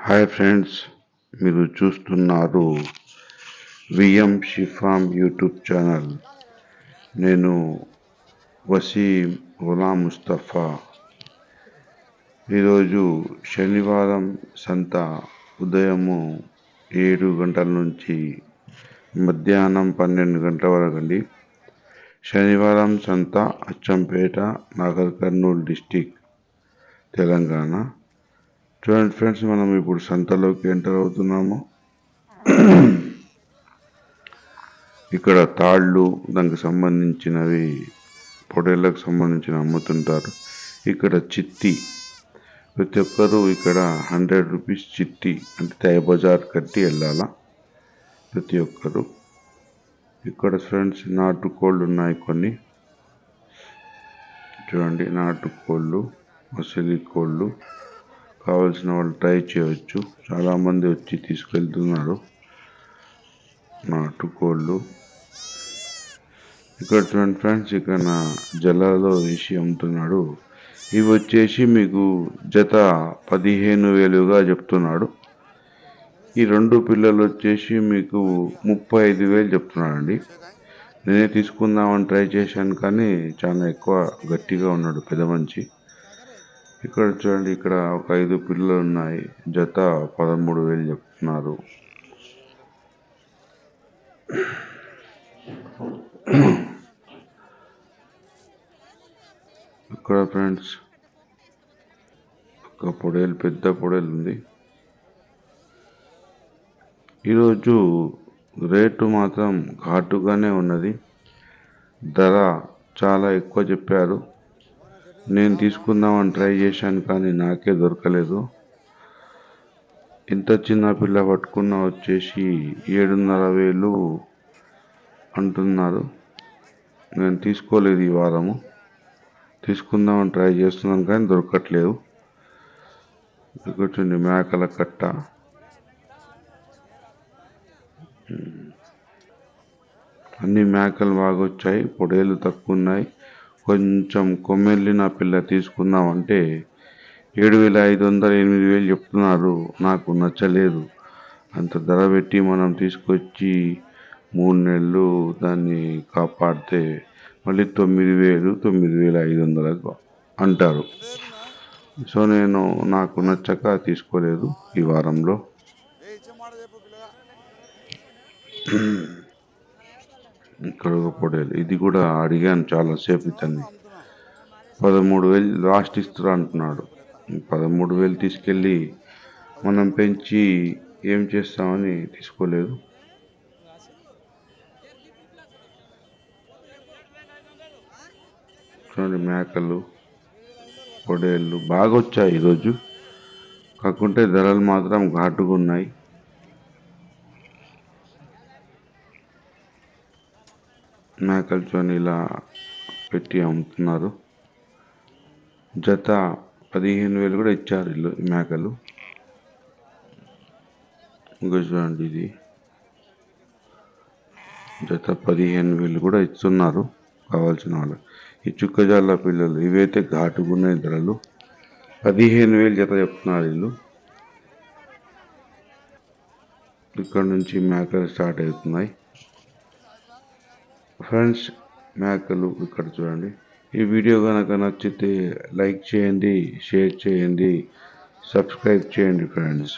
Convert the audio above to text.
Hi friends, మీరు చూస్తున్నారు VM షిఫామ్ YouTube channel. నేను వసీం గులాం ముస్తఫా. ఈరోజు శనివారం సంత ఉదయము 7 గంటల నుంచి మధ్యాహ్నం 12 గంటల వరకు అండి. శనివారం సంత అచ్చంపేట, నాగర్ కర్నూల్ డిస్టిక్, తెలంగాణ. చూడండి ఫ్రెండ్స్, మనం ఇప్పుడు సంతలోకి ఎంటర్ అవుతున్నాము. ఇక్కడ తాళ్ళు, దానికి సంబంధించినవి, పొడేళ్ళకు సంబంధించిన అమ్ముతుంటారు. ఇక్కడ చిట్టి, ప్రతి ఒక్కరూ ఇక్కడ 100 రూపీస్ చిట్టి అంటే తయ బజార్ కట్టి వెళ్ళాలా ప్రతి ఒక్కరు. ఇక్కడ ఫ్రెండ్స్ నాటుకోళ్ళు ఉన్నాయి కొన్ని. చూడండి, నాటుకోళ్ళు, మసిలి కోళ్ళు. కావాల్సిన వాళ్ళు ట్రై చేయవచ్చు. చాలామంది వచ్చి తీసుకెళ్తున్నారు నాటుకోళ్ళు. ఇక్కడ చూడండి ఫ్రెండ్స్, ఇక్కడ జలాలో వేసి అమ్ముతున్నాడు. ఇవి వచ్చేసి మీకు జత 15,000గా చెప్తున్నాడు. ఈ 2 పిల్లలు వచ్చేసి మీకు 35,000 చెప్తున్నాడండి. నేనే తీసుకుందామని ట్రై చేశాను, కానీ చాలా ఎక్కువ గట్టిగా ఉన్నాడు పెద్ద మంచి. ఇక్కడ చూడండి, ఇక్కడ ఒక 5 పిల్లలు ఉన్నాయి. జత 13,000 చెప్తున్నారు. ఇక్కడ ఫ్రెండ్స్ ఒక పొడేలు, పెద్ద పొడేలు ఉంది. ఈరోజు రేటు మాత్రం ఘాటుగానే ఉన్నది. ధర చాలా ఎక్కువ చెప్పారు. నేను తీసుకుందామని ట్రై చేశాను, కానీ నాకే దొరకలేదు. ఇంత చిన్న పిల్ల పట్టుకున్న వచ్చేసి 7,500 అంటున్నారు. నేను తీసుకోలేదు ఈ వారము. తీసుకుందామని ట్రై చేస్తున్నాను, కానీ దొరకట్లేదు. కూర్చుంది మేకల కట్ట. అన్ని మేకలు బాగా వచ్చాయి, పొడేలు తక్కువ ఉన్నాయి. కొంచెం కొమ్మెళ్ళిన పిల్ల తీసుకుందామంటే 7,500, 8,000 చెప్తున్నారు. నాకు నచ్చలేదు. అంత ధర పెట్టి మనం తీసుకొచ్చి 3 నెలలు దాన్ని కాపాడితే మళ్ళీ 9,000, 9,500 అంటారు. సో నాకు నచ్చక తీసుకోలేదు ఈ వారంలో. ఇక్కడ ఒక పొడేలు, ఇది కూడా అడిగాను చాలాసేపు. ఇతన్ని 13,000 లాస్ట్ ఇస్తున్నా అంటున్నాడు. 13,000 తీసుకెళ్ళి మనం పెంచి ఏం చేస్తామని తీసుకోలేదు. చూడండి, మేకలు, పొడేళ్ళు బాగా వచ్చాయి ఈరోజు. కాకుంటే ధరలు మాత్రం ఘాటుగా ఉన్నాయి. మేకలు చూడండి ఇలా పెట్టి అమ్ముతున్నారు. జత 15,000 కూడా ఇచ్చారు ఇల్లు మేకలు. ఇంకా చూడండి, ఇది జత 15,000 కూడా ఇస్తున్నారు కావాల్సిన వాళ్ళు. ఈ చుక్కజాల పిల్లలు, ఇవైతే ఘాటుకున్నాయి ధరలు. 15,000 జత చెప్తున్నారు వీళ్ళు. ఇక్కడ నుంచి మేకలు స్టార్ట్ అవుతున్నాయి ఫ్రెండ్స్. మేకలు ఇక్కడ చూడండి. ఈ వీడియో కనుక నచ్చితే లైక్ చేయండి, షేర్ చేయండి, సబ్స్క్రైబ్ చేయండి ఫ్రెండ్స్.